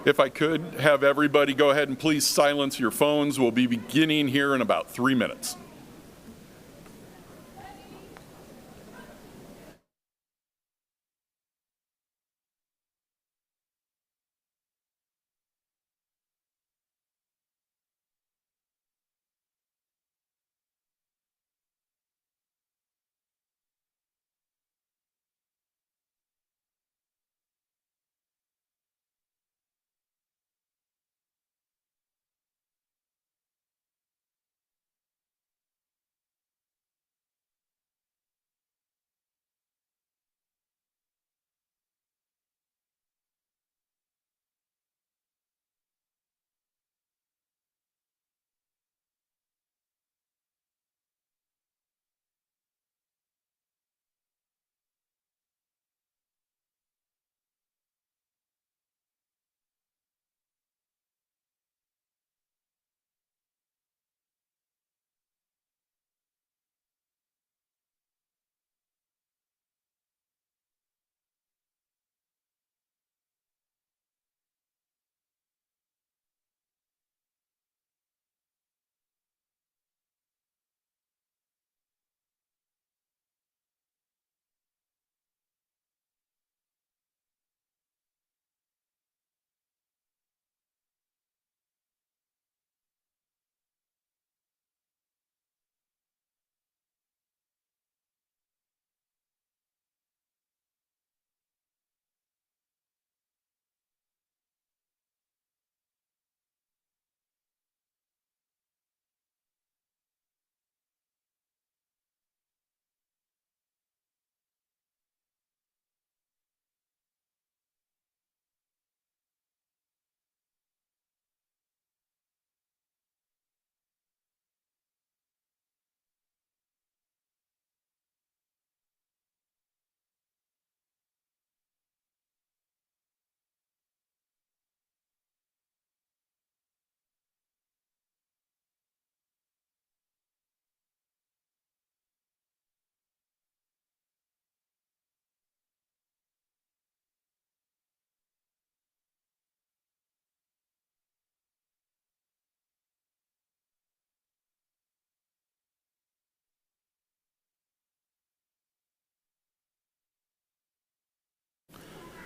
If I could have everybody go ahead and please silence your phones. We'll be beginning here in about 3 minutes.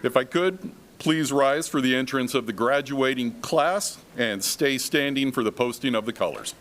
If I could, please rise for the entrance of the graduating class and stay standing for the posting of the colors.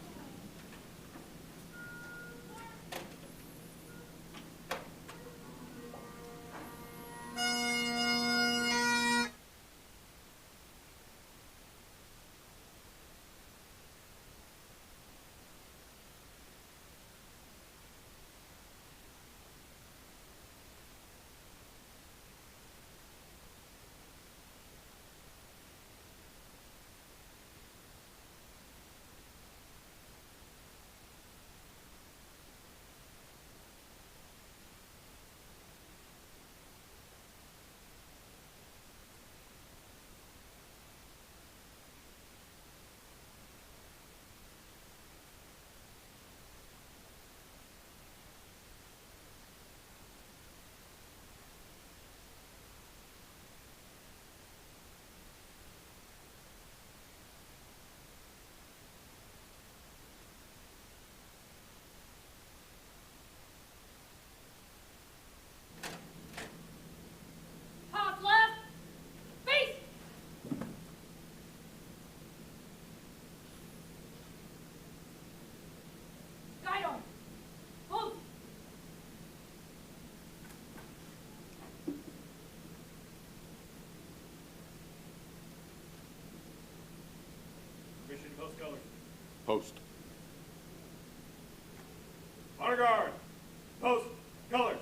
Post colors. Post. Honor guard. Post colors.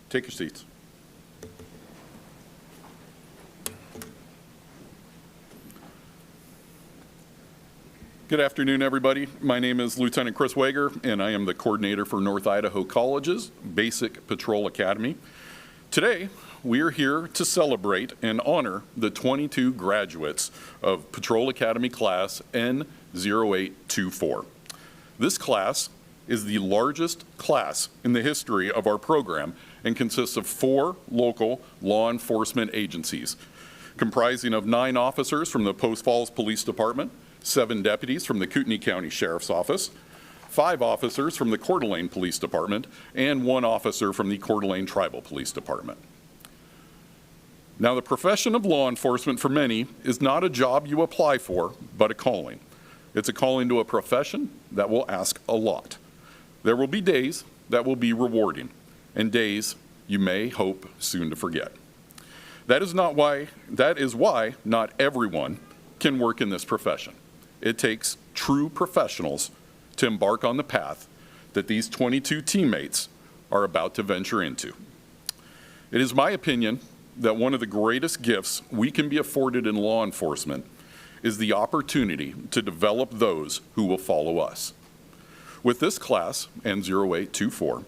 Take your seats. Good afternoon, everybody. My name is Lieutenant Chris Wager, and I am the coordinator for North Idaho College's Basic Patrol Academy. Today, we are here to celebrate and honor the 22 graduates of Patrol Academy Class N0824. This class is the largest class in the history of our program and consists of 4 local law enforcement agencies, comprising of 9 officers from the Post Falls Police Department, 7 deputies from the Kootenai County Sheriff's Office, 5 officers from the Coeur d'Alene Police Department, and 1 officer from the Coeur d'Alene Tribal Police Department. Now, the profession of law enforcement for many is not a job you apply for, but a calling. It's a calling to a profession that will ask a lot. There will be days that will be rewarding, and days you may hope soon to forget. That is why not everyone can work in this profession. It takes true professionals to embark on the path that these 22 teammates are about to venture into. It is my opinion that one of the greatest gifts we can be afforded in law enforcement is the opportunity to develop those who will follow us. With this class, N0824,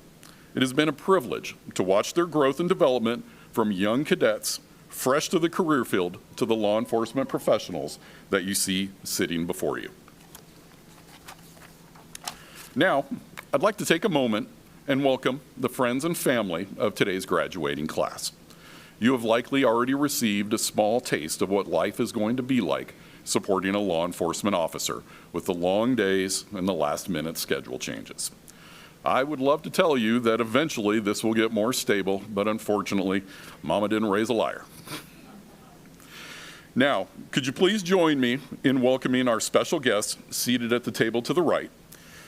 it has been a privilege to watch their growth and development from young cadets fresh to the career field to the law enforcement professionals that you see sitting before you. Now, I'd like to take a moment and welcome the friends and family of today's graduating class. You have likely already received a small taste of what life is going to be like supporting a law enforcement officer with the long days and the last-minute schedule changes. I would love to tell you that eventually this will get more stable, but unfortunately, Mama didn't raise a liar. Now, could you please join me in welcoming our special guests seated at the table to the right?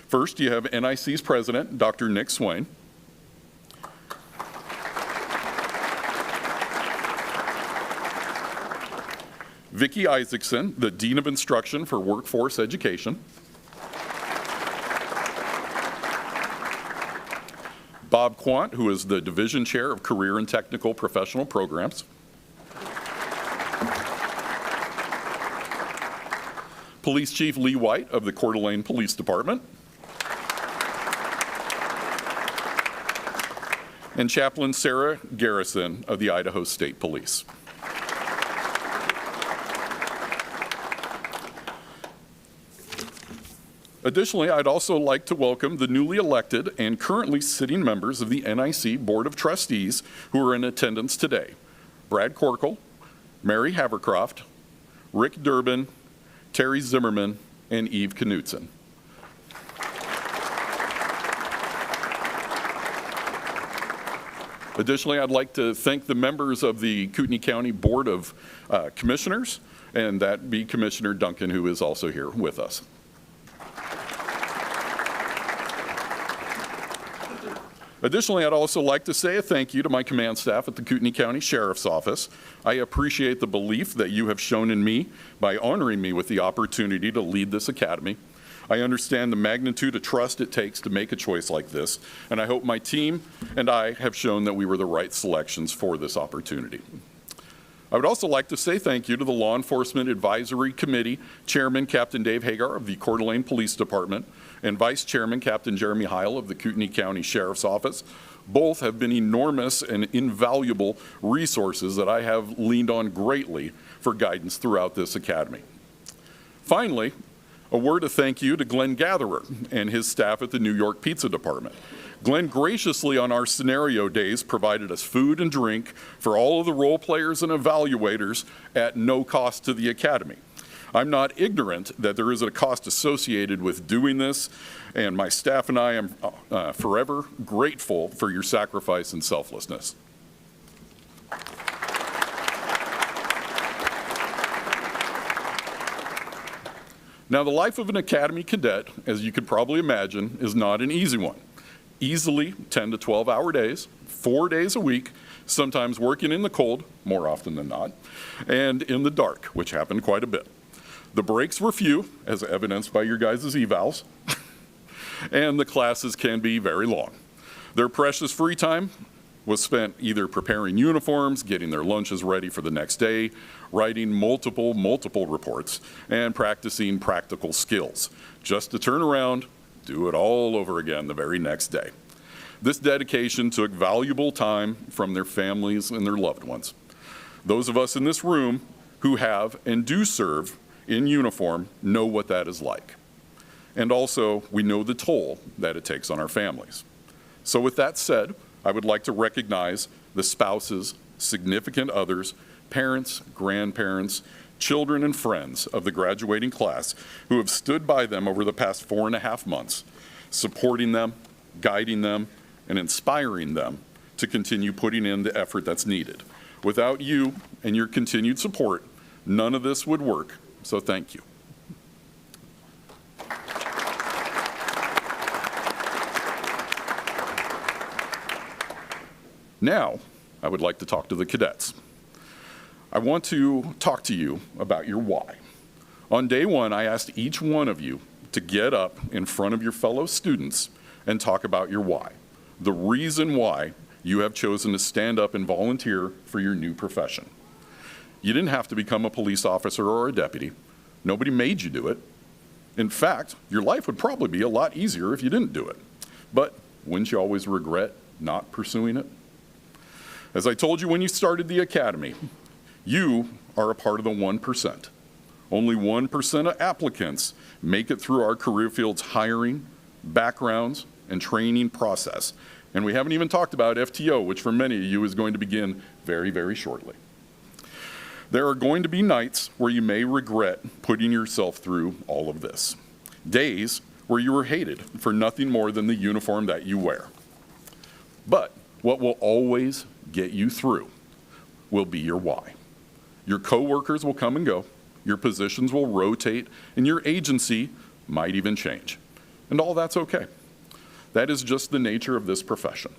First, you have NIC's president, Dr. Nick Swain. Vicki Isaacson, the Dean of Instruction for Workforce Education. Bob Quant, who is the Division Chair of Career and Technical Professional Programs. Police Chief Lee White of the Coeur d'Alene Police Department. And Chaplain Sarah Garrison of the Idaho State Police. Additionally, I'd also like to welcome the newly elected and currently sitting members of the NIC Board of Trustees who are in attendance today. Brad Corkle, Mary Havercroft, Rick Durbin, Terry Zimmerman, and Eve Knutson. Additionally, I'd like to thank the members of the Kootenai County Board of Commissioners, and that be Commissioner Duncan, who is also here with us. Additionally, I'd also like to say a thank you to my command staff at the Kootenai County Sheriff's Office. I appreciate the belief that you have shown in me by honoring me with the opportunity to lead this academy. I understand the magnitude of trust it takes to make a choice like this, and I hope my team and I have shown that we were the right selections for this opportunity. I would also like to say thank you to the Law Enforcement Advisory Committee Chairman Captain Dave Hagar of the Coeur d'Alene Police Department and Vice Chairman Captain Jeremy Heil of the Kootenai County Sheriff's Office. Both have been enormous and invaluable resources that I have leaned on greatly for guidance throughout this academy. Finally, a word of thank you to Glenn Gatherer and his staff at the New York Pizza Department. Glenn graciously on our scenario days provided us food and drink for all of the role players and evaluators at no cost to the academy. I'm not ignorant that there is a cost associated with doing this, and my staff and I am forever grateful for your sacrifice and selflessness. Now, the life of an academy cadet, as you could probably imagine, is not an easy one. Easily 10 to 12-hour days, 4 days a week, sometimes working in the cold, more often than not, and in the dark, which happened quite a bit. The breaks were few, as evidenced by your guys' evals, and the classes can be very long. Their precious free time was spent either preparing uniforms, getting their lunches ready for the next day, writing multiple reports, and practicing practical skills, just to turn around, do it all over again the very next day. This dedication took valuable time from their families and their loved ones. Those of us in this room who have and do serve in uniform know what that is like. And also, we know the toll that it takes on our families. So with that said, I would like to recognize the spouses, significant others, parents, grandparents, children, and friends of the graduating class who have stood by them over the past 4.5 months, supporting them, guiding them, and inspiring them to continue putting in the effort that's needed. Without you and your continued support, none of this would work, so thank you. Now, I would like to talk to the cadets. I want to talk to you about your why. On day one, I asked each one of you to get up in front of your fellow students and talk about your why, the reason why you have chosen to stand up and volunteer for your new profession. You didn't have to become a police officer or a deputy. Nobody made you do it. In fact, your life would probably be a lot easier if you didn't do it. But wouldn't you always regret not pursuing it? As I told you when you started the academy, you are a part of the 1%. Only 1% of applicants make it through our career field's hiring, backgrounds, and training process. And we haven't even talked about FTO, which for many of you is going to begin very, very shortly. There are going to be nights where you may regret putting yourself through all of this. Days where you were hated for nothing more than the uniform that you wear. But what will always get you through will be your why. Your coworkers will come and go, your positions will rotate, and your agency might even change. And all that's okay. That is just the nature of this profession.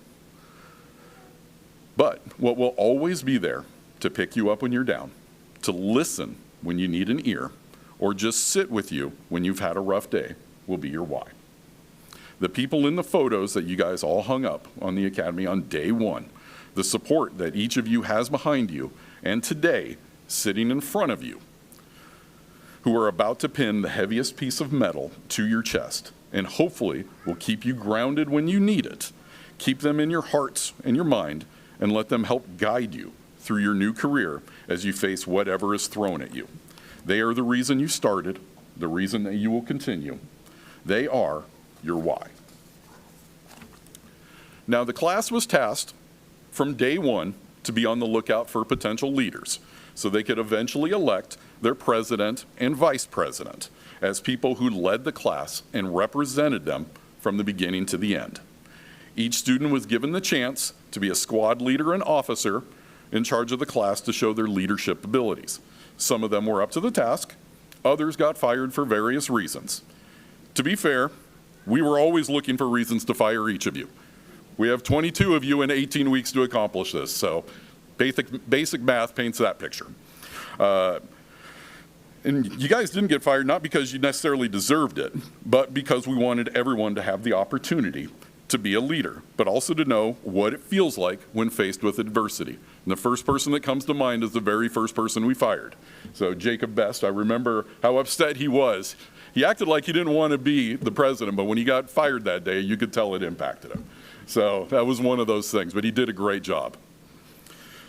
But what will always be there to pick you up when you're down, to listen when you need an ear, or just sit with you when you've had a rough day will be your why. The people in the photos that you guys all hung up on the academy on day one, the support that each of you has behind you, and today, sitting in front of you, who are about to pin the heaviest piece of metal to your chest, and hopefully will keep you grounded when you need it. Keep them in your hearts and your mind, and let them help guide you through your new career as you face whatever is thrown at you. They are the reason you started, the reason that you will continue. They are your why. Now, the class was tasked from day one to be on the lookout for potential leaders, so they could eventually elect their president and vice president as people who led the class and represented them from the beginning to the end. Each student was given the chance to be a squad leader and officer in charge of the class to show their leadership abilities. Some of them were up to the task, others got fired for various reasons. To be fair, we were always looking for reasons to fire each of you. We have 22 of you in 18 weeks to accomplish this, so basic math paints that picture. And you guys didn't get fired not because you necessarily deserved it, but because we wanted everyone to have the opportunity to be a leader, but also to know what it feels like when faced with adversity. And the first person that comes to mind is the very first person we fired. So Jacob Best, I remember how upset he was. He acted like he didn't want to be the president, but when he got fired that day, you could tell it impacted him. So that was one of those things, but he did a great job.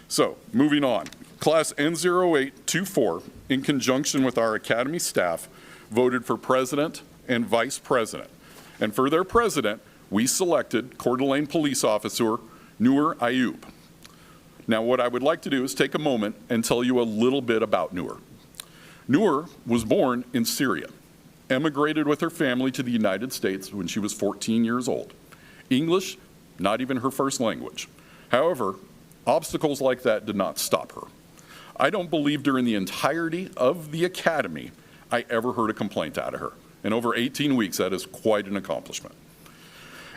So moving on, Class N0824, in conjunction with our academy staff, voted for president and vice president. And for their president, we selected Coeur d'Alene police officer Noor Ayub. Now, what I would like to do is take a moment and tell you a little bit about Noor. Noor was born in Syria, emigrated with her family to the United States when she was 14 years old. English, not even her first language. However, obstacles like that did not stop her. I don't believe during the entirety of the academy I ever heard a complaint out of her. In over 18 weeks, that is quite an accomplishment.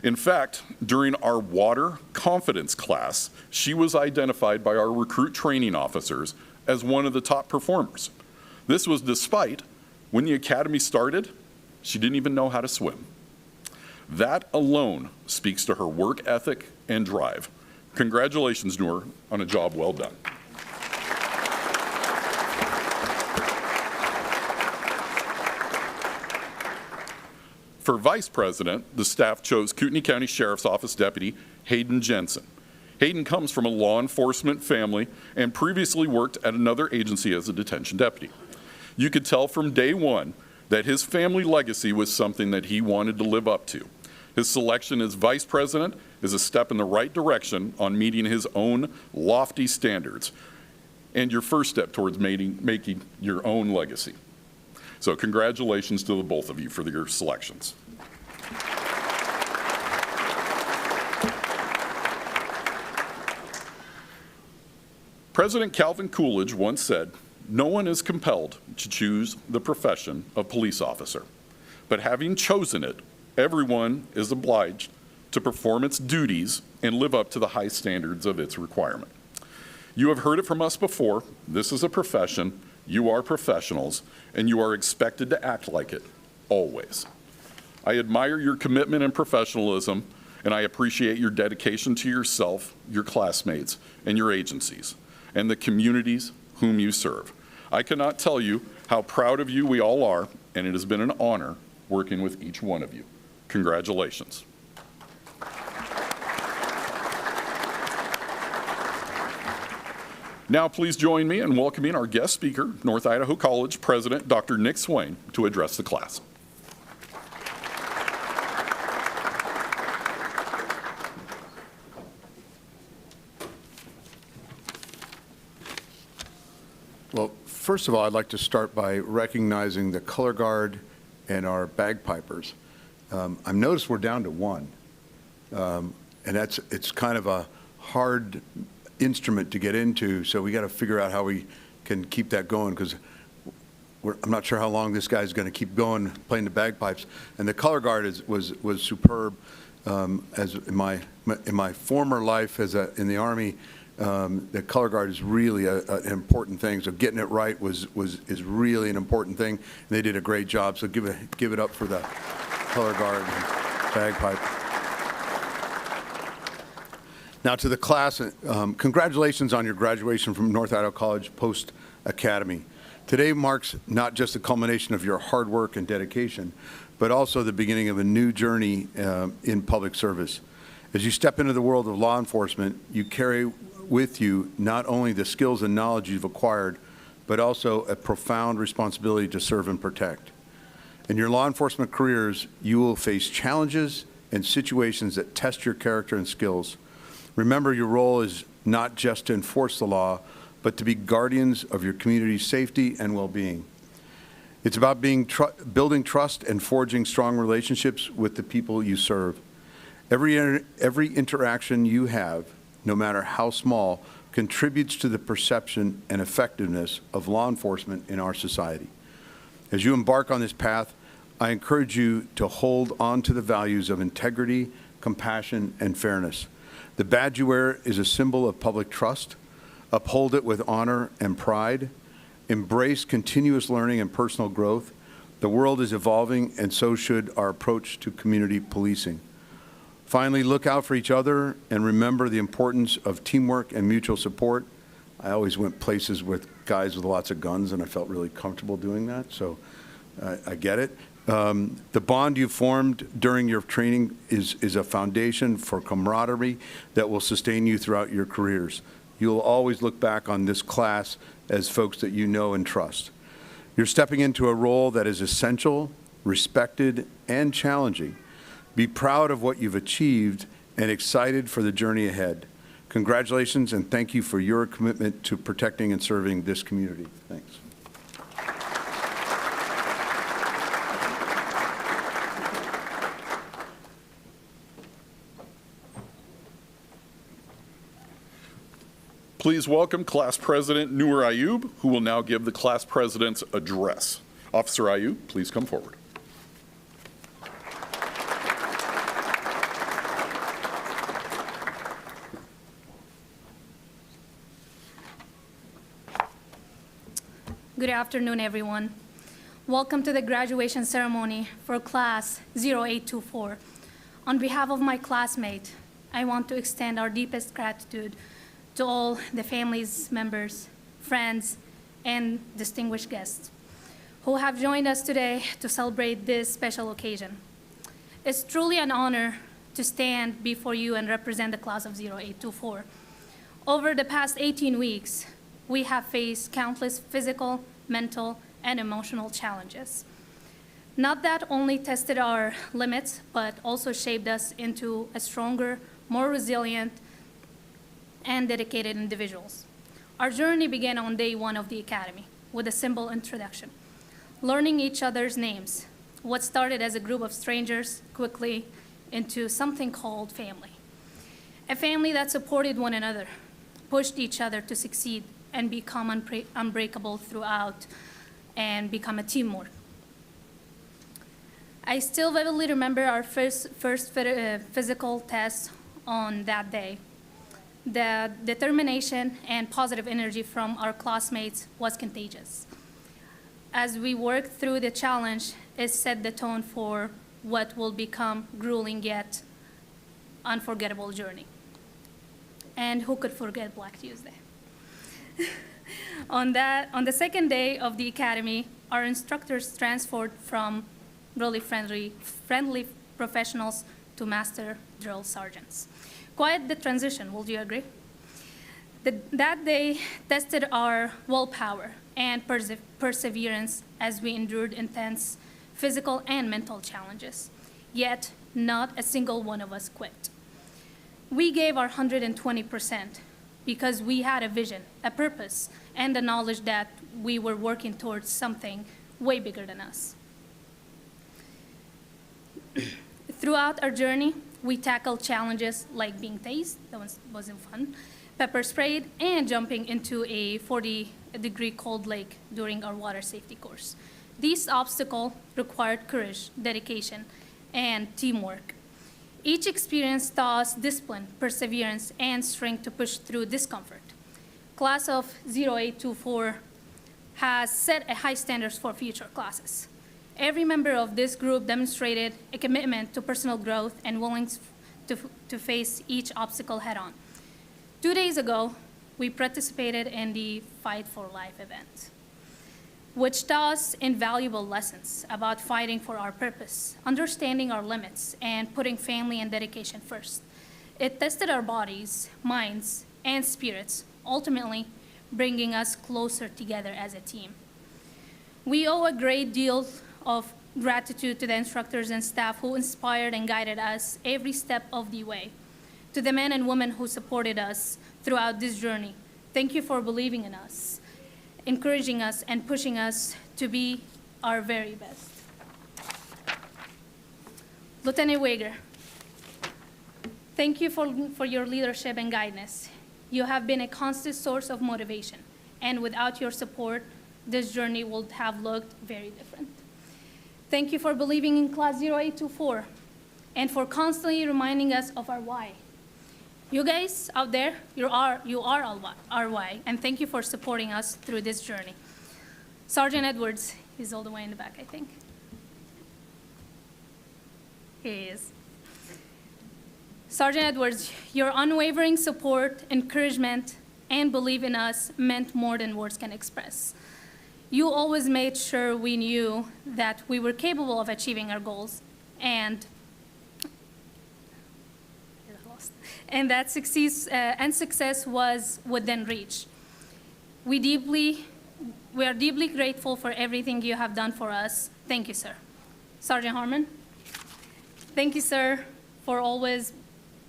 In fact, during our water confidence class, she was identified by our recruit training officers as one of the top performers. This was despite, when the academy started, she didn't even know how to swim. That alone speaks to her work ethic and drive. Congratulations, Noor, on a job well done. For Vice President, the staff chose Kootenai County Sheriff's Office Deputy Hayden Jensen. Hayden comes from a law enforcement family and previously worked at another agency as a detention deputy. You could tell from day one that his family legacy was something that he wanted to live up to. His selection as Vice President is a step in the right direction on meeting his own lofty standards and your first step towards making your own legacy. So congratulations to the both of you for your selections. President Calvin Coolidge once said, "No one is compelled to choose the profession of police officer, but having chosen it, everyone is obliged to perform its duties and live up to the high standards of its requirement." You have heard it from us before. This is a profession. You are professionals, and you are expected to act like it, always. I admire your commitment and professionalism, and I appreciate your dedication to yourself, your classmates, and your agencies, and the communities whom you serve. I cannot tell you how proud of you we all are, and it has been an honor working with each one of you. Congratulations. Now please join me in welcoming our guest speaker, North Idaho College President Dr. Nick Swain, to address the class. Well, first of all, I'd like to start by recognizing the color guard and our bagpipers. I've noticed we're down to one, and it's kind of a hard instrument to get into, so we got to figure out how we can keep that going, because I'm not sure how long this guy's going to keep going playing the bagpipes. And the color guard was superb. As in my former life in the Army, the color guard is really an important thing. So getting it right is really an important thing. And they did a great job. So give it up for the color guard and bagpipe. Now to the class, congratulations on your graduation from North Idaho College Post Academy. Today marks not just the culmination of your hard work and dedication, but also the beginning of a new journey in public service. As you step into the world of law enforcement, you carry with you not only the skills and knowledge you've acquired, but also a profound responsibility to serve and protect. In your law enforcement careers, you will face challenges and situations that test your character and skills. Remember, your role is not just to enforce the law, but to be guardians of your community's safety and well-being. It's about building trust and forging strong relationships with the people you serve. Every interaction you have, no matter how small, contributes to the perception and effectiveness of law enforcement in our society. As you embark on this path, I encourage you to hold on to the values of integrity, compassion, and fairness. The badge you wear is a symbol of public trust. Uphold it with honor and pride. Embrace continuous learning and personal growth. The world is evolving, and so should our approach to community policing. Finally, look out for each other and remember the importance of teamwork and mutual support. I always went places with guys with lots of guns, and I felt really comfortable doing that, so I get it. The bond you formed during your training is a foundation for camaraderie that will sustain you throughout your careers. You'll always look back on this class as folks that you know and trust. You're stepping into a role that is essential, respected, and challenging. Be proud of what you've achieved and excited for the journey ahead. Congratulations, and thank you for your commitment to protecting and serving this community. Thanks. Please welcome Class President Noor Ayub, who will now give the Class President's address. Officer Ayub, please come forward. Good afternoon, everyone. Welcome to the graduation ceremony for Class 0824. On behalf of my classmate I want to extend our deepest gratitude to all the families, members, friends, and distinguished guests who have joined us today to celebrate this special occasion. It's truly an honor to stand before you and represent the class of 0824. Over the past 18 weeks, we have faced countless physical, mental, and emotional challenges. Not that only tested our limits, but also shaped us into a stronger, more resilient, and dedicated individuals. Our journey began on day one of the academy with a simple introduction, learning each other's names. What started as a group of strangers quickly into something called family. A family that supported one another, pushed each other to succeed and become unbreakable throughout and become a teamwork. I still vividly remember our first physical test on that day. The determination and positive energy from our classmates was contagious. As we worked through the challenge, it set the tone for what will become grueling yet unforgettable journey. And who could forget Black Tuesday? On the second day of the academy, our instructors transferred from really friendly professionals to master drill sergeants. Quite the transition, would you agree? That day tested our willpower and perseverance as we endured intense physical and mental challenges, yet not a single one of us quit. We gave our 120% because we had a vision, a purpose, and the knowledge that we were working towards something way bigger than us. Throughout our journey, we tackled challenges like being tased, that wasn't fun, pepper sprayed, and jumping into a 40-degree cold lake during our water safety course. These obstacles required courage, dedication, and teamwork. Each experience taught us discipline, perseverance, and strength to push through discomfort. Class of 0824 has set a high standards for future classes. Every member of this group demonstrated a commitment to personal growth and willingness to face each obstacle head-on. 2 days ago, we participated in the Fight for Life event, which taught us invaluable lessons about fighting for our purpose, understanding our limits, and putting family and dedication first. It tested our bodies, minds, and spirits, ultimately bringing us closer together as a team. We owe a great deal of gratitude to the instructors and staff who inspired and guided us every step of the way. To the men and women who supported us throughout this journey, thank you for believing in us, encouraging us, and pushing us to be our very best. Lieutenant Wager, thank you for your leadership and guidance. You have been a constant source of motivation, and without your support, this journey would have looked very different. Thank you for believing in Class 0824 and for constantly reminding us of our why. You guys out there, you are our why, and thank you for supporting us through this journey. Sergeant Edwards, he's all the way in the back, I think. Here he is. Sergeant Edwards, your unwavering support, encouragement, and belief in us meant more than words can express. You always made sure we knew that we were capable of achieving our goals, and that success was within reach. We are deeply grateful for everything you have done for us. Thank you, sir. Sergeant Harmon, thank you, sir, for always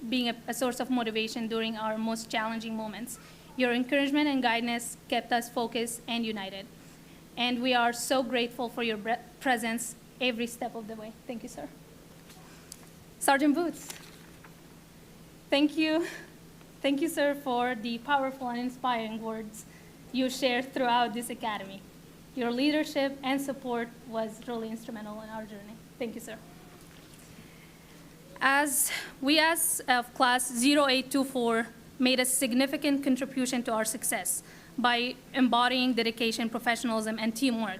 being a source of motivation during our most challenging moments. Your encouragement and guidance kept us focused and united. And we are so grateful for your presence every step of the way. Thank you, sir. Sergeant Boots, thank you. Thank you, sir, for the powerful and inspiring words you shared throughout this academy. Your leadership and support was really instrumental in our journey. Thank you, sir. As of Class 0824 made a significant contribution to our success by embodying dedication, professionalism, and teamwork.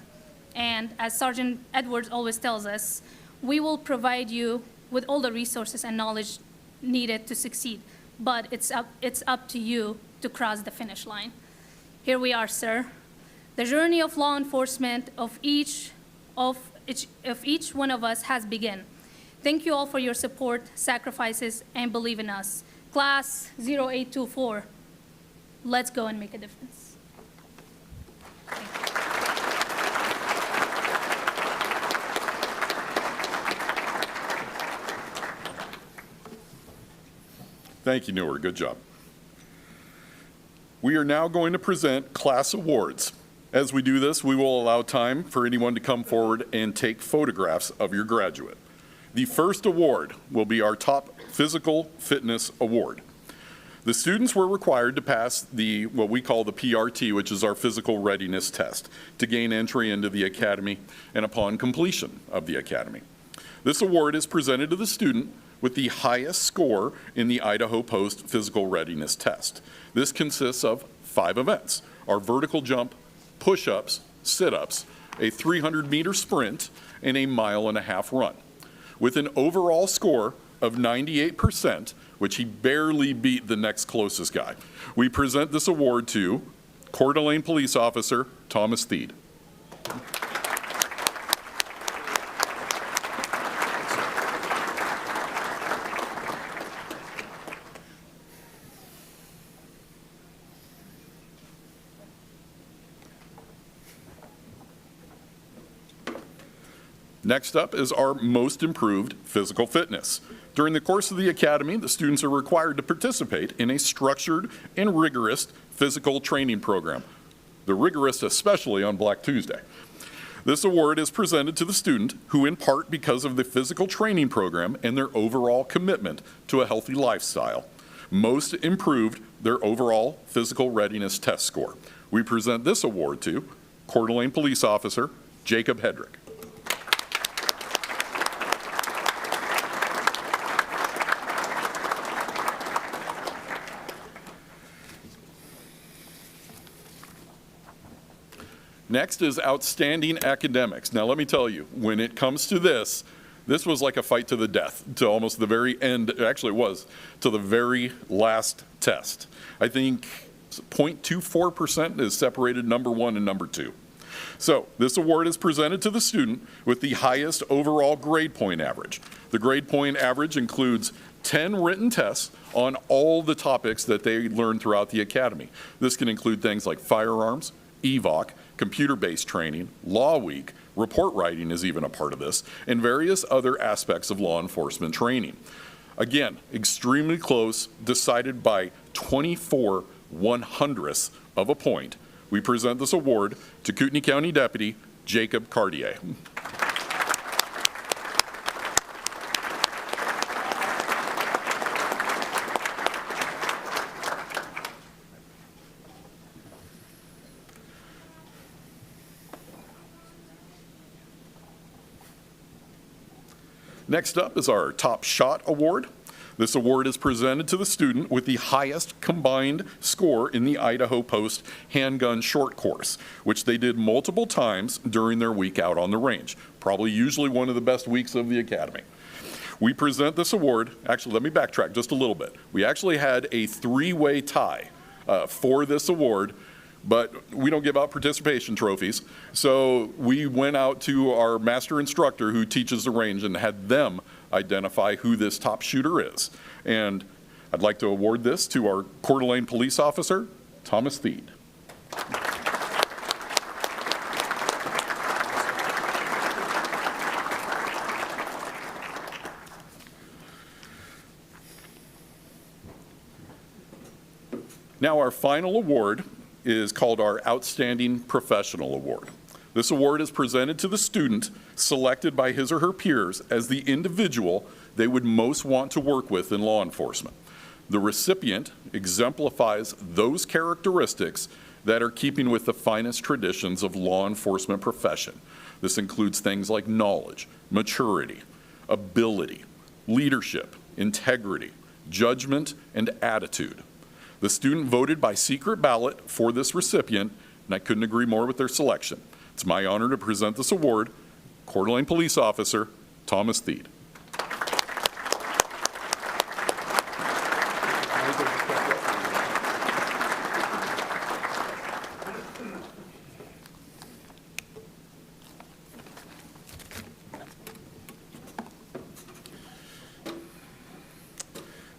And as Sergeant Edwards always tells us, we will provide you with all the resources and knowledge needed to succeed, but it's up to you to cross the finish line. Here we are, sir. The journey of law enforcement of each one of us has begun. Thank you all for your support, sacrifices, and believe in us. Class 0824, let's go and make a difference. Thank you, Newer. Good job. We are now going to present class awards. As we do this, we will allow time for anyone to come forward and take photographs of your graduate. The first award will be our top physical fitness award. The students were required to pass what we call the PRT, which is our physical readiness test, to gain entry into the academy and upon completion of the academy. This award is presented to the student with the highest score in the Idaho Post Physical Readiness Test. This consists of 5 events: our vertical jump, push-ups, sit-ups, a 300-meter sprint, and a 1.5-mile run. With an overall score of 98%, which he barely beat the next closest guy, we present this award to Coeur d'Alene Police Officer Thomas Theed. Next up is our most improved physical fitness. During the course of the academy, the students are required to participate in a structured and rigorous physical training program. The rigorous especially on Black Tuesday. This award is presented to the student who, in part because of the physical training program and their overall commitment to a healthy lifestyle, most improved their overall physical readiness test score. We present this award to Coeur d'Alene Police Officer Jacob Hedrick. Next is outstanding academics. Now let me tell you, when it comes to this was like a fight to the death, to almost the very end. Actually, it was to the very last test. I think 0.24% is separated number 1 and number 2. So this award is presented to the student with the highest overall grade point average. The grade point average includes 10 written tests on all the topics that they learned throughout the academy. This can include things like firearms, EVOC, computer-based training, Law Week, report writing is even a part of this, and various other aspects of law enforcement training. Again, extremely close, decided by 24/100ths of a point. We present this award to Kootenai County Deputy Jacob Cartier. Next up is our Top Shot Award. This award is presented to the student with the highest combined score in the Idaho Post handgun short course, which they did multiple times during their week out on the range. Probably usually one of the best weeks of the academy. We present this award, actually let me backtrack just a little bit. We actually had a 3-way tie for this award, but we don't give out participation trophies. So we went out to our master instructor who teaches the range and had them identify who this top shooter is. And I'd like to award this to our Coeur d'Alene Police Officer, Thomas Theed. Now our final award is called our Outstanding Professional Award. This award is presented to the student selected by his or her peers as the individual they would most want to work with in law enforcement. The recipient exemplifies those characteristics that are keeping with the finest traditions of law enforcement profession. This includes things like knowledge, maturity, ability, leadership, integrity, judgment, and attitude. The student voted by secret ballot for this recipient, and I couldn't agree more with their selection. It's my honor to present this award, Coeur d'Alene Police Officer Thomas Theed.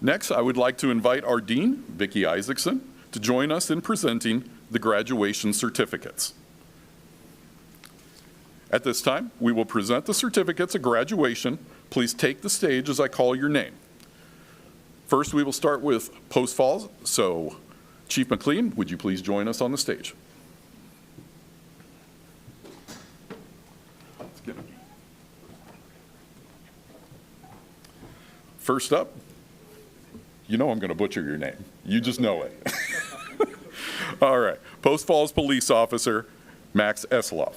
Next, I would like to invite our Dean, Vicki Isaacson, to join us in presenting the graduation certificates. At this time, we will present the certificates of graduation. Please take the stage as I call your name. First, we will start with Post Falls. So, Chief McLean, would you please join us on the stage? First up, you know I'm going to butcher your name. You just know it. All right. Post Falls Police Officer, Max Esloff.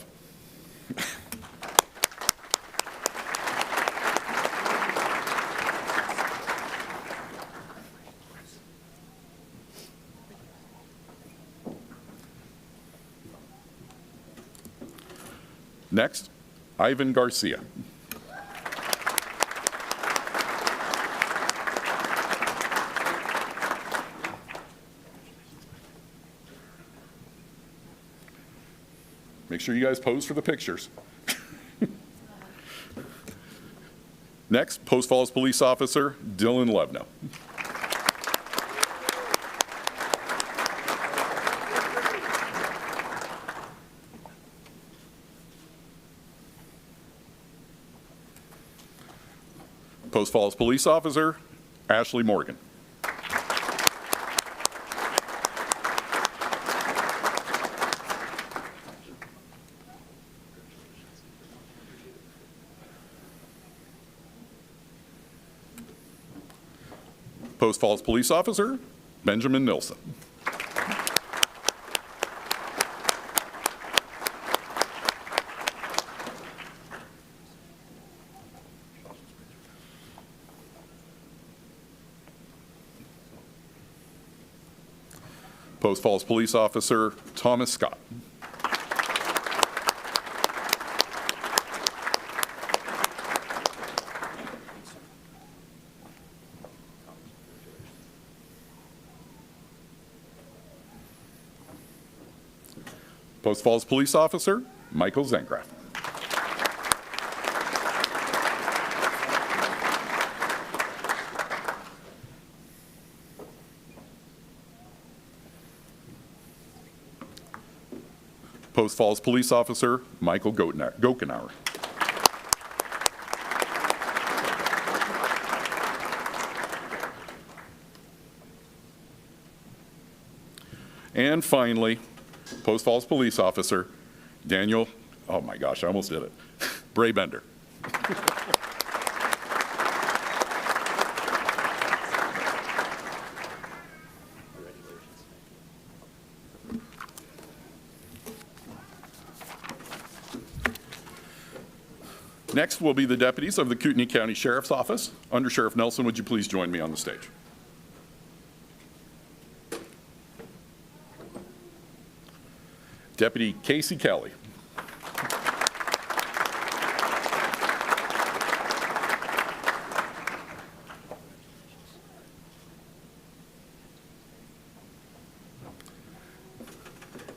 Next, Ivan Garcia. Make sure you guys pose for the pictures. Next, Post Falls Police Officer, Dylan Levno. Post Falls Police Officer, Ashley Morgan. Post Falls Police Officer, Benjamin Nilsson. Post Falls Police Officer, Thomas Scott. Post Falls Police Officer, Michael Zengraff. Post Falls Police Officer, Michael Gokenauer. And finally, Post Falls Police Officer, Daniel, oh my gosh, I almost did it, Braybender. Next will be the deputies of the Kootenai County Sheriff's Office. Under Sheriff Nelson, would you please join me on the stage? Deputy Casey Kelly.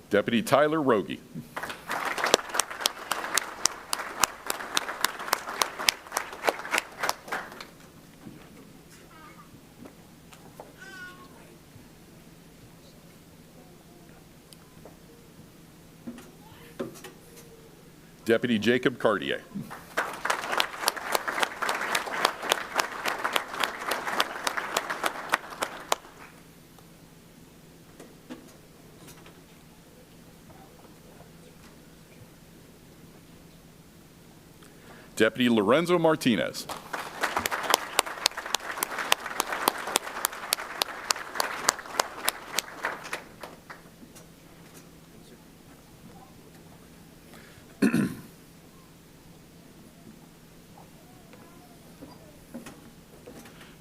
Deputy Tyler Rogie. Deputy Jacob Cartier. Deputy Lorenzo Martinez.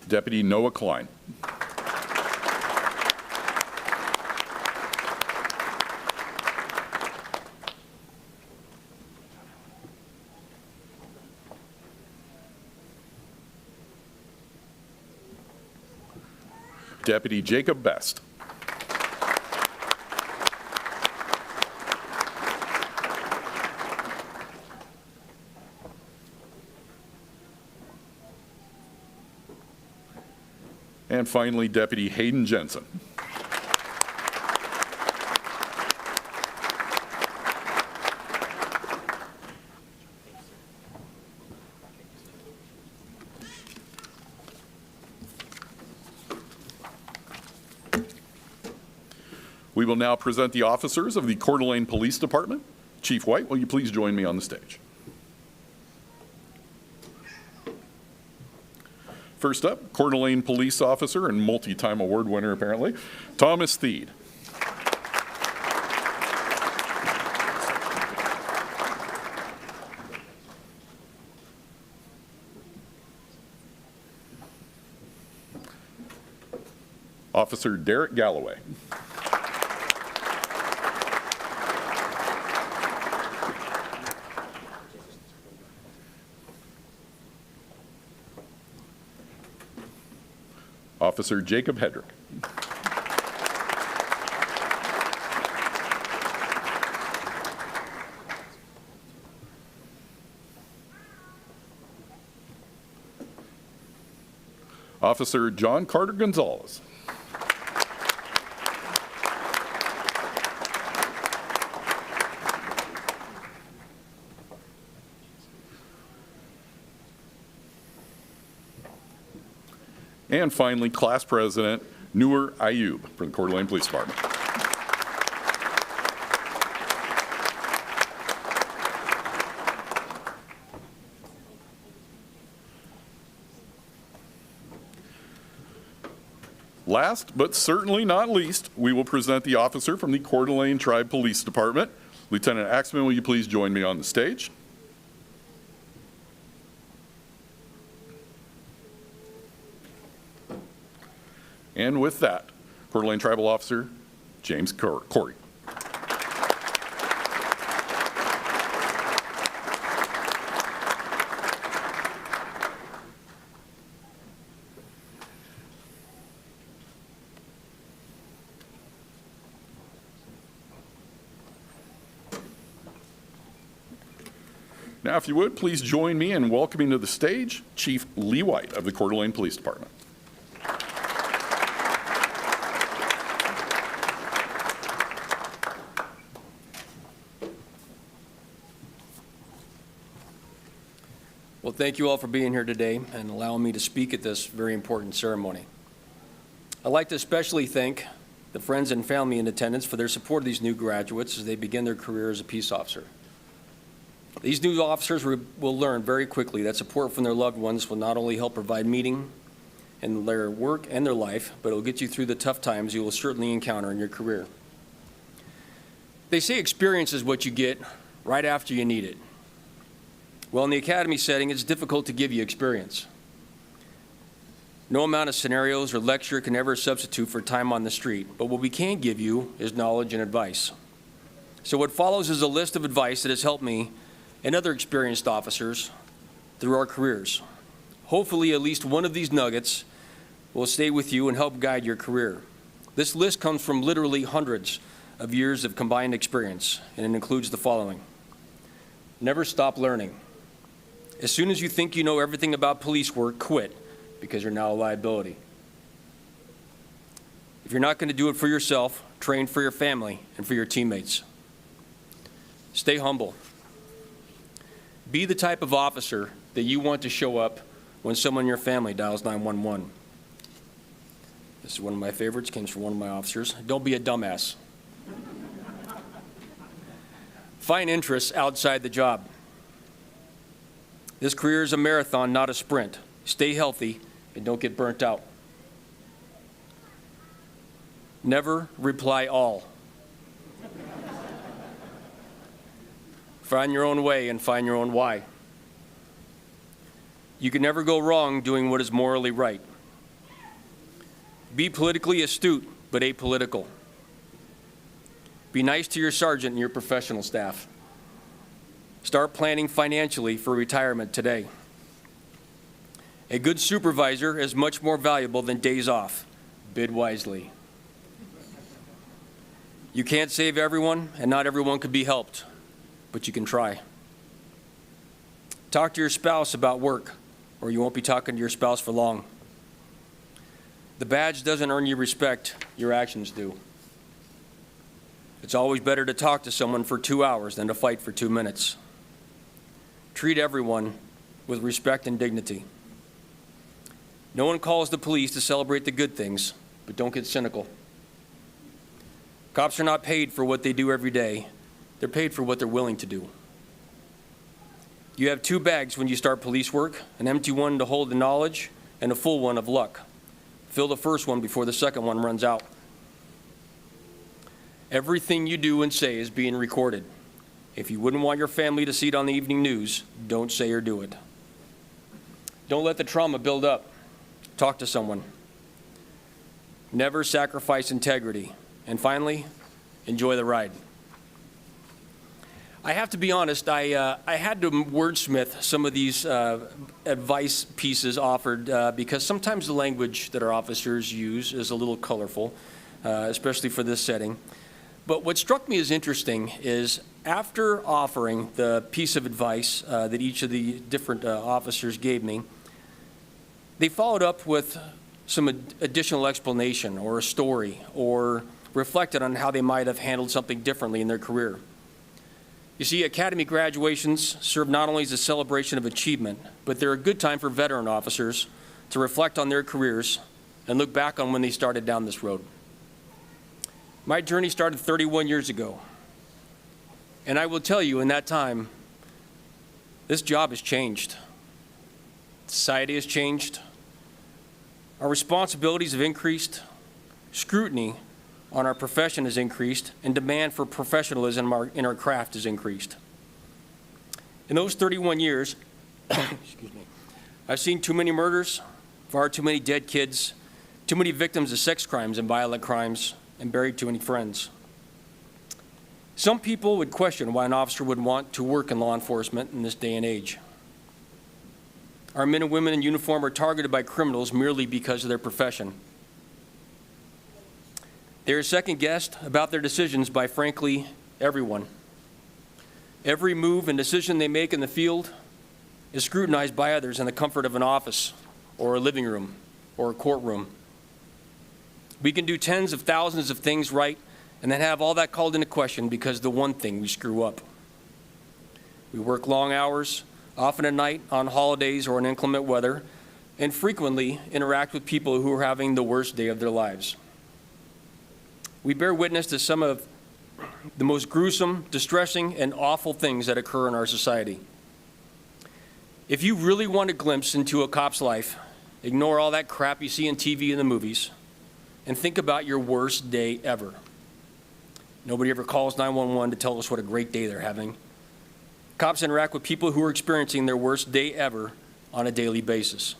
Deputy Noah Klein. Deputy Jacob Best. And And finally, Deputy Hayden Jensen. We will now present the officers of the Coeur d'Alene Police Department. Chief White, will you please join me on the stage? First up, Coeur d'Alene police officer and multi-time award winner apparently, Thomas Theed. Officer Derek Galloway. Officer Jacob Hedrick. Officer John Carter Gonzalez. And finally, Class President Noor Ayub from the Coeur d'Alene Police Department. Last, but certainly not least, we will present the officer from the Coeur d'Alene Tribe Police Department. Lieutenant Axman, will you please join me on the stage? And with that, Coeur d'Alene Tribal Officer James Corey. Now, if you would, please join me in welcoming to the stage Chief Lee White of the Coeur d'Alene Police Department. Well, thank you all for being here today and allowing me to speak at this very important ceremony. I'd like to especially thank the friends and family in attendance for their support of these new graduates as they begin their career as a peace officer. These new officers will learn very quickly that support from their loved ones will not only help provide meaning in their work and their life, but it will get you through the tough times you will certainly encounter in your career. They say experience is what you get right after you need it. Well, in the academy setting, it's difficult to give you experience. No amount of scenarios or lecture can ever substitute for time on the street, but what we can give you is knowledge and advice. So what follows is a list of advice that has helped me and other experienced officers through our careers. Hopefully, at least one of these nuggets will stay with you and help guide your career. This list comes from literally hundreds of years of combined experience, and it includes the following. Never stop learning. As soon as you think you know everything about police work, quit, because you're now a liability. If you're not going to do it for yourself, train for your family and for your teammates. Stay humble. Be the type of officer that you want to show up when someone in your family dials 911. This is one of my favorites, comes from one of my officers. Don't be a dumbass. Find interests outside the job. This career is a marathon, not a sprint. Stay healthy and don't get burnt out. Never reply all. Find your own way and find your own why. You can never go wrong doing what is morally right. Be politically astute, but apolitical. Be nice to your sergeant and your professional staff. Start planning financially for retirement today. A good supervisor is much more valuable than days off. Bid wisely. You can't save everyone, and not everyone can be helped, but you can try. Talk to your spouse about work, or you won't be talking to your spouse for long. The badge doesn't earn you respect, your actions do. It's always better to talk to someone for 2 hours than to fight for 2 minutes. Treat everyone with respect and dignity. No one calls the police to celebrate the good things, but don't get cynical. Cops are not paid for what they do every day. They're paid for what they're willing to do. You have 2 bags when you start police work, an empty one to hold the knowledge and a full one of luck. Fill the first one before the second one runs out. Everything you do and say is being recorded. If you wouldn't want your family to see it on the evening news, don't say or do it. Don't let the trauma build up. Talk to someone. Never sacrifice integrity. And finally, enjoy the ride. I have to be honest, I had to wordsmith some of these advice pieces offered because sometimes the language that our officers use is a little colorful, especially for this setting. But what struck me as interesting is after offering the piece of advice that each of the different officers gave me, they followed up with some additional explanation or a story or reflected on how they might have handled something differently in their career. You see, academy graduations serve not only as a celebration of achievement, but they're a good time for veteran officers to reflect on their careers and look back on when they started down this road. My journey started 31 years ago, and I will tell you, in that time, this job has changed. Society has changed. Our responsibilities have increased. Scrutiny on our profession has increased, and demand for professionalism in our craft has increased. In those 31 years, excuse me, I've seen too many murders, far too many dead kids, too many victims of sex crimes and violent crimes, and buried too many friends. Some people would question why an officer would want to work in law enforcement in this day and age. Our men and women in uniform are targeted by criminals merely because of their profession. They are second-guessed about their decisions by, frankly, everyone. Every move and decision they make in the field is scrutinized by others in the comfort of an office or a living room or a courtroom. We can do tens of thousands of things right and then have all that called into question because the one thing we screw up. We work long hours, often at night, on holidays or in inclement weather, and frequently interact with people who are having the worst day of their lives. We bear witness to some of the most gruesome, distressing, and awful things that occur in our society. If you really want a glimpse into a cop's life, ignore all that crap you see on TV and the movies, and think about your worst day ever. Nobody ever calls 911 to tell us what a great day they're having. Cops interact with people who are experiencing their worst day ever on a daily basis.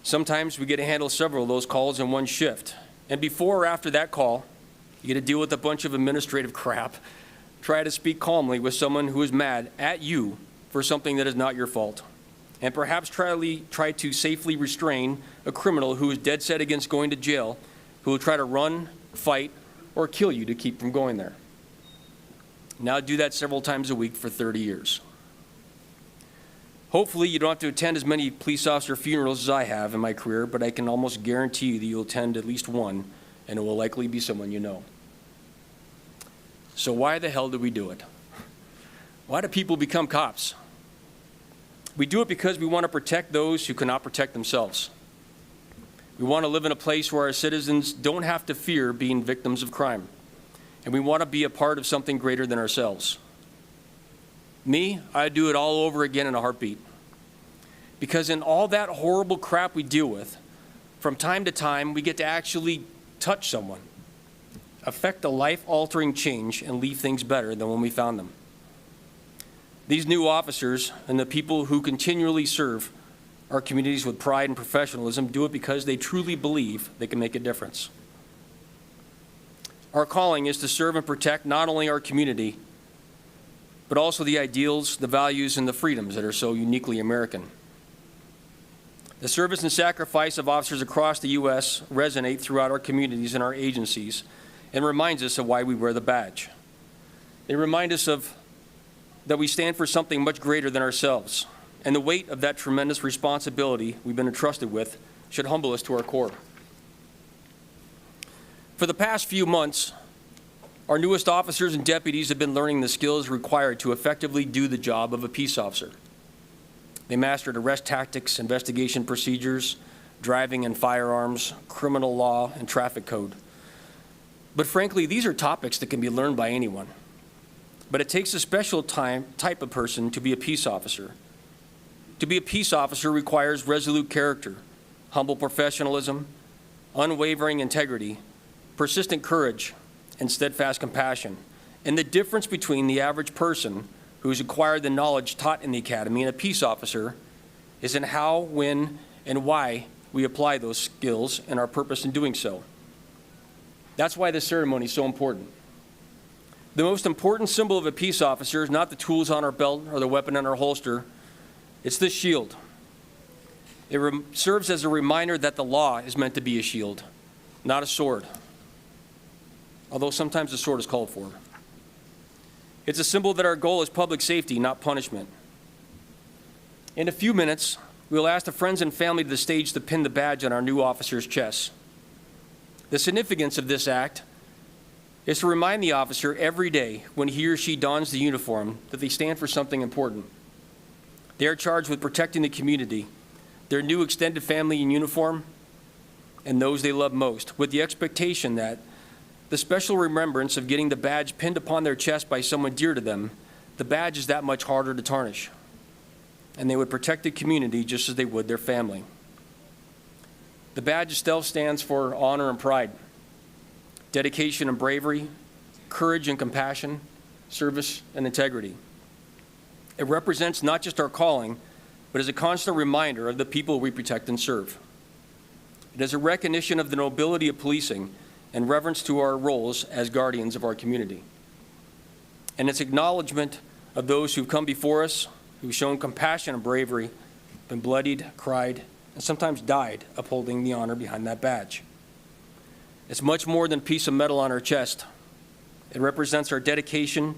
Sometimes we get to handle several of those calls in one shift. And before or after that call, you get to deal with a bunch of administrative crap. Try to speak calmly with someone who is mad at you for something that is not your fault. And perhaps try to safely restrain a criminal who is dead set against going to jail, who will try to run, fight, or kill you to keep from going there. Now do that several times a week for 30 years. Hopefully you don't have to attend as many police officer funerals as I have in my career, but I can almost guarantee you that you'll attend at least one, and it will likely be someone you know. So why the hell do we do it? Why do people become cops? We do it because we want to protect those who cannot protect themselves. We want to live in a place where our citizens don't have to fear being victims of crime, and we want to be a part of something greater than ourselves. Me, I'd do it all over again in a heartbeat. Because in all that horrible crap we deal with, from time to time, we get to actually touch someone, affect a life-altering change, and leave things better than when we found them. These new officers and the people who continually serve our communities with pride and professionalism do it because they truly believe they can make a difference. Our calling is to serve and protect not only our community, but also the ideals, the values, and the freedoms that are so uniquely American. The service and sacrifice of officers across the U.S. resonate throughout our communities and our agencies and reminds us of why we wear the badge. They remind us that we stand for something much greater than ourselves, and the weight of that tremendous responsibility we've been entrusted with should humble us to our core. For the past few months, our newest officers and deputies have been learning the skills required to effectively do the job of a peace officer. They mastered arrest tactics, investigation procedures, driving and firearms, criminal law, and traffic code. But frankly, these are topics that can be learned by anyone. But it takes a special type of person to be a peace officer. To be a peace officer requires resolute character, humble professionalism, unwavering integrity, persistent courage, and steadfast compassion. And the difference between the average person who's acquired the knowledge taught in the academy and a peace officer is in how, when, and why we apply those skills and our purpose in doing so. That's why this ceremony is so important. The most important symbol of a peace officer is not the tools on our belt or the weapon in our holster. It's this shield. It serves as a reminder that the law is meant to be a shield, not a sword, although sometimes a sword is called for. It's a symbol that our goal is public safety, not punishment. In a few minutes, we'll ask the friends and family to the stage to pin the badge on our new officer's chest. The significance of this act is to remind the officer every day when he or she dons the uniform that they stand for something important. They are charged with protecting the community, their new extended family in uniform, and those they love most, with the expectation that the special remembrance of getting the badge pinned upon their chest by someone dear to them, the badge is that much harder to tarnish. And they would protect the community just as they would their family. The badge itself stands for honor and pride, dedication and bravery, courage and compassion, service and integrity. It represents not just our calling, but is a constant reminder of the people we protect and serve. It is a recognition of the nobility of policing and reverence to our roles as guardians of our community. And it's acknowledgement of those who've come before us, who've shown compassion and bravery, been bloodied, cried, and sometimes died upholding the honor behind that badge. It's much more than a piece of metal on our chest. It represents our dedication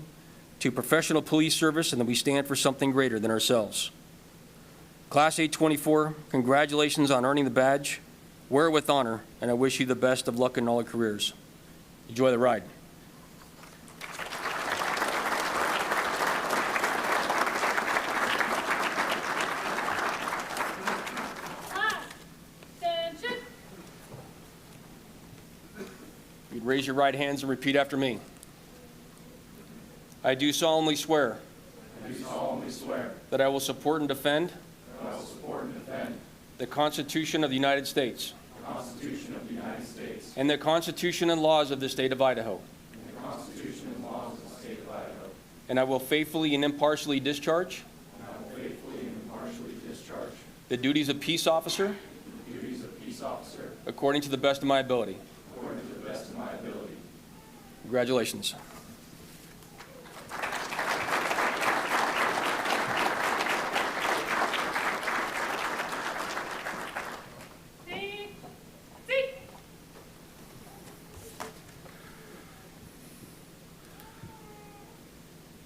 to professional police service and that we stand for something greater than ourselves. Class 824, congratulations on earning the badge. Wear it with honor, and I wish you the best of luck in all your careers. Enjoy the ride. Attention. You'd raise your right hands and repeat after me. I do solemnly swear that I will support and defend the Constitution of the United States and the Constitution and laws of the state of Idaho. And I will faithfully and impartially discharge the duties of peace officer according to the best of my ability. Congratulations.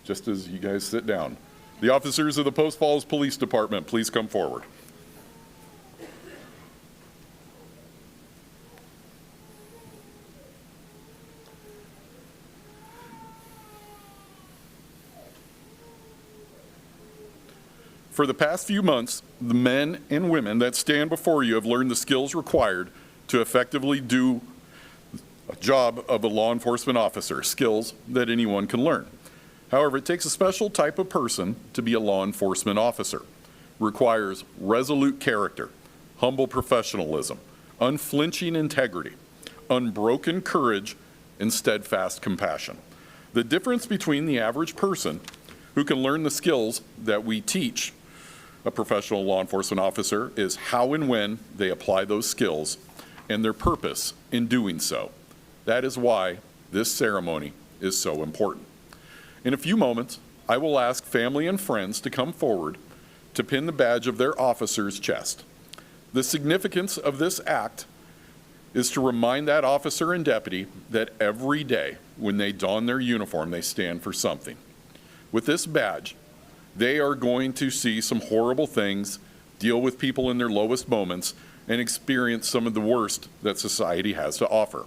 Just as you guys sit down, the officers of the Post Falls Police Department, please come forward. For the past few months, the men and women that stand before you have learned the skills required to effectively do a job of a law enforcement officer, skills that anyone can learn. However, it takes a special type of person to be a law enforcement officer. Requires resolute character, humble professionalism, unflinching integrity, unbroken courage, and steadfast compassion. The difference between the average person who can learn the skills that we teach a professional law enforcement officer is how and when they apply those skills and their purpose in doing so. That is why this ceremony is so important. In a few moments, I will ask family and friends to come forward to pin the badge of their officer's chest. The significance of this act is to remind that officer and deputy that every day when they don their uniform, they stand for something. With this badge, they are going to see some horrible things, deal with people in their lowest moments, and experience some of the worst that society has to offer.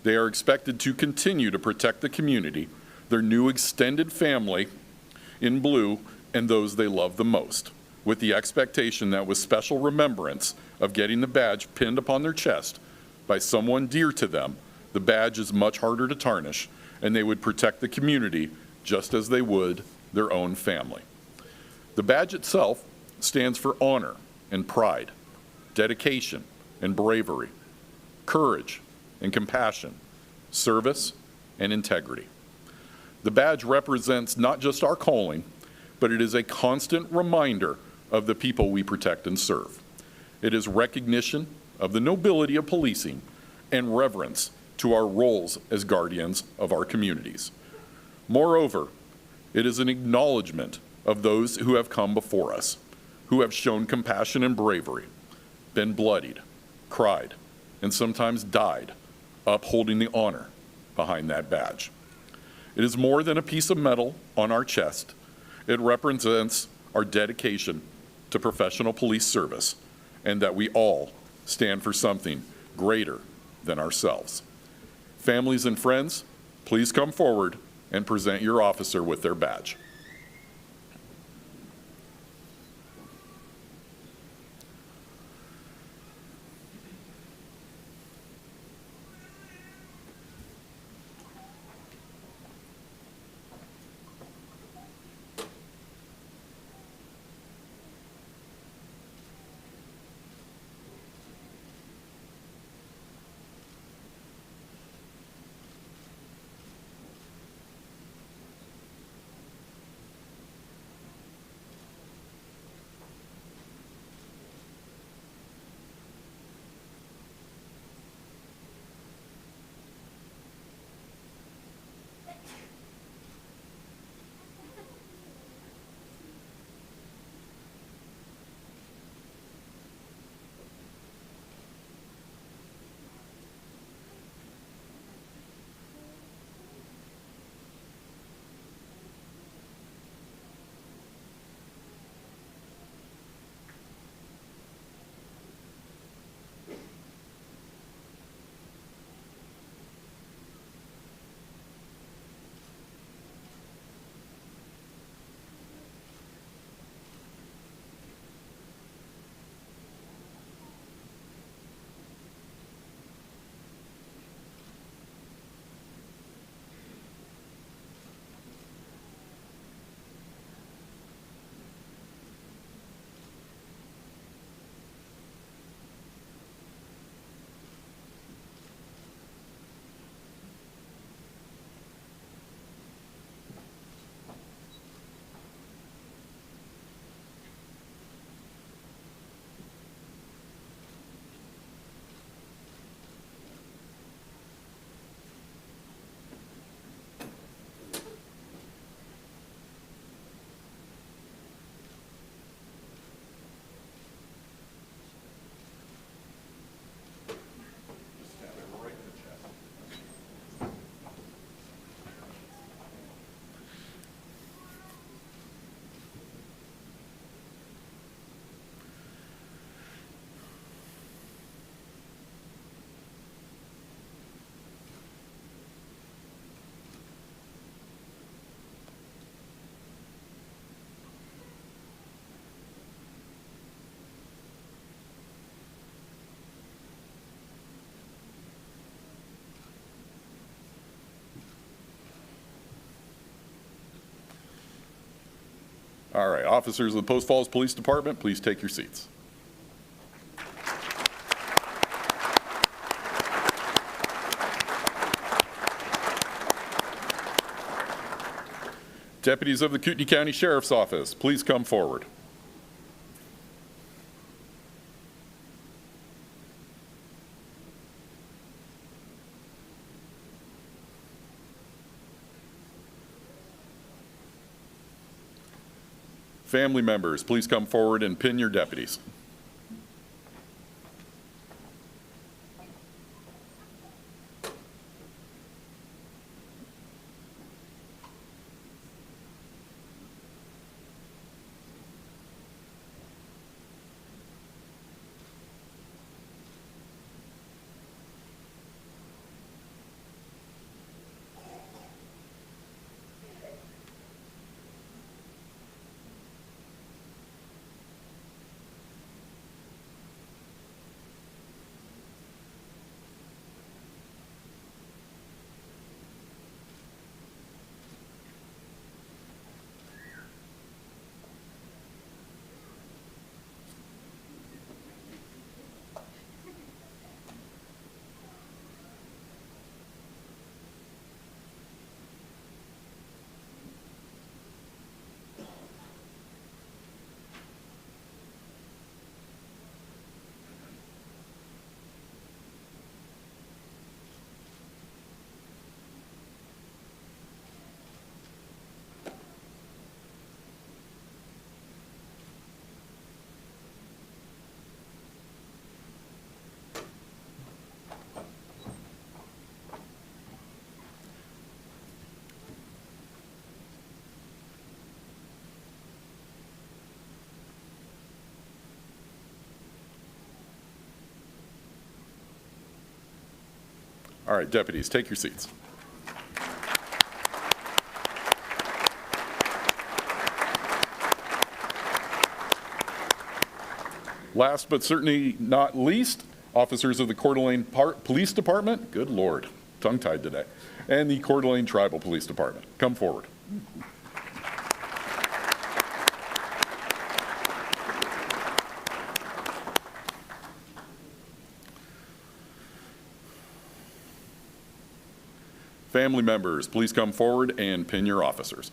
They are expected to continue to protect the community, their new extended family in blue, and those they love the most, with the expectation that with special remembrance of getting the badge pinned upon their chest by someone dear to them, the badge is much harder to tarnish, and they would protect the community just as they would their own family. The badge itself stands for honor and pride, dedication and bravery, courage and compassion, service and integrity. The badge represents not just our calling, but it is a constant reminder of the people we protect and serve. It is recognition of the nobility of policing and reverence to our roles as guardians of our communities. Moreover, it is an acknowledgement of those who have come before us, who have shown compassion and bravery, been bloodied, cried, and sometimes died, upholding the honor behind that badge. It is more than a piece of metal on our chest. It represents our dedication to professional police service and that we all stand for something greater than ourselves. Families and friends, please come forward and present your officer with their badge. All right, officers of the Post Falls Police Department, please take your seats. Deputies of the Kootenai County Sheriff's Office, please come forward. Family members, please come forward and pin your deputies. All right, deputies, take your seats. Last but certainly not least, officers of the Coeur d'Alene Police Department, good Lord, tongue-tied today, and the Coeur d'Alene Tribal Police Department. Come forward. Family members, please come forward and pin your officers.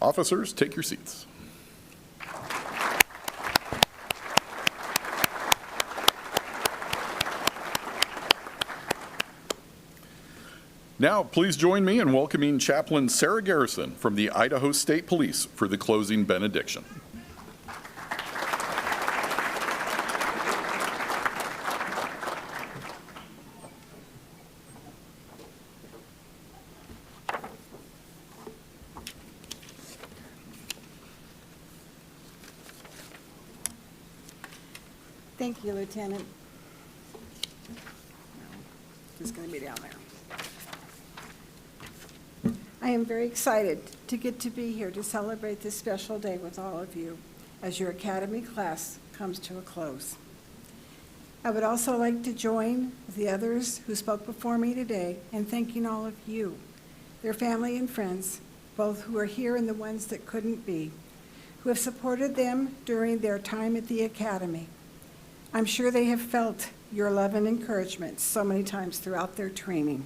Officers, take your seats. Now, please join me in welcoming Chaplain Sarah Garrison from the Idaho State Police for the closing benediction. Thank you, Lieutenant. It's going to be down there. I am very excited to get to be here to celebrate this special day with all of you as your academy class comes to a close. I would also like to join the others who spoke before me today in thanking all of you, their family and friends, both who are here and the ones that couldn't be, who have supported them during their time at the academy. I'm sure they have felt your love and encouragement so many times throughout their training.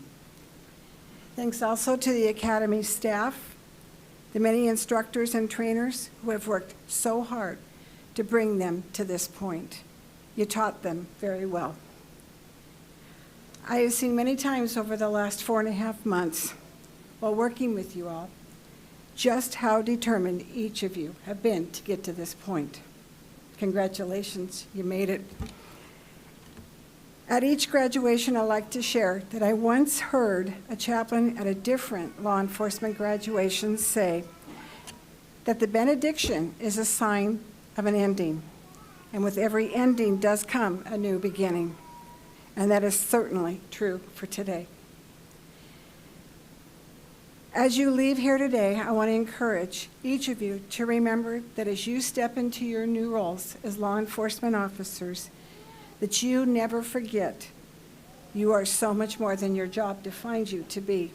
Thanks also to the Academy staff, the many instructors and trainers who have worked so hard to bring them to this point. You taught them very well. I have seen many times over the last 4.5 months while working with you all just how determined each of you have been to get to this point. Congratulations, you made it. At each graduation, I like to share that I once heard a chaplain at a different law enforcement graduation say that the benediction is a sign of an ending, and with every ending does come a new beginning, and that is certainly true for today. As you leave here today, I want to encourage each of you to remember that as you step into your new roles as law enforcement officers, that you never forget you are so much more than your job defines you to be.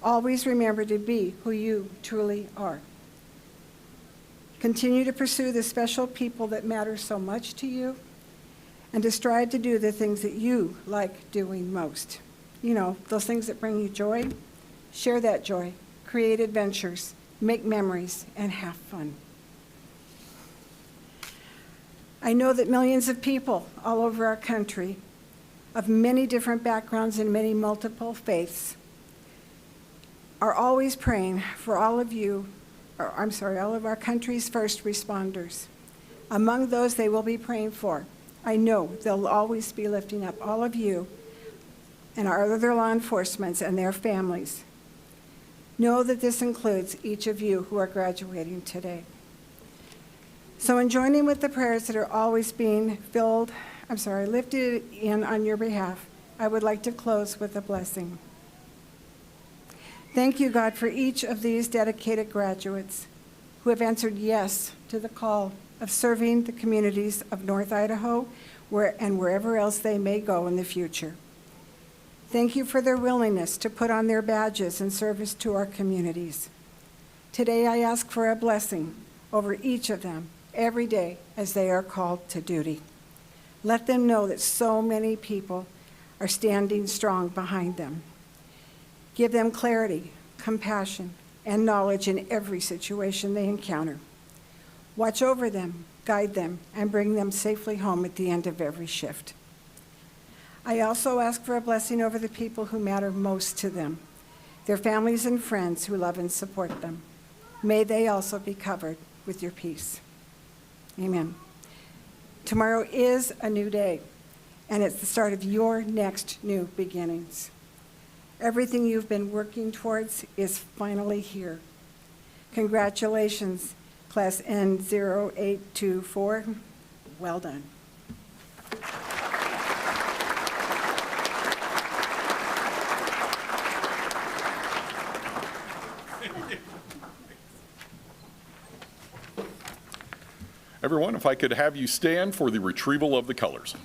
Always remember to be who you truly are. Continue to pursue the special people that matter so much to you and to strive to do the things that you like doing most. You know, those things that bring you joy. Share that joy, create adventures, make memories, and have fun. I know that millions of people all over our country, of many different backgrounds and many multiple faiths, are always praying for all of you, all of our country's first responders. Among those they will be praying for I know they'll always be lifting up all of you and our other law enforcement and their families. Know that this includes each of you who are graduating today. So in joining with the prayers that are always being lifted in on your behalf, I would like to close with a blessing. Thank you, God, for each of these dedicated graduates who have answered yes to the call of serving the communities of North Idaho and wherever else they may go in the future. Thank you for their willingness to put on their badges in service to our communities. Today, I ask for a blessing over each of them every day as they are called to duty. Let them know that so many people are standing strong behind them. Give them clarity, compassion, and knowledge in every situation they encounter. Watch over them, guide them, and bring them safely home at the end of every shift. I also ask for a blessing over the people who matter most to them, their families and friends who love and support them. May they also be covered with your peace. Amen. Tomorrow is a new day, and it's the start of your next new beginnings. Everything you've been working towards is finally here. Congratulations, Class N0824. Well done. Everyone, if I could have you stand for the retrieval of the colors.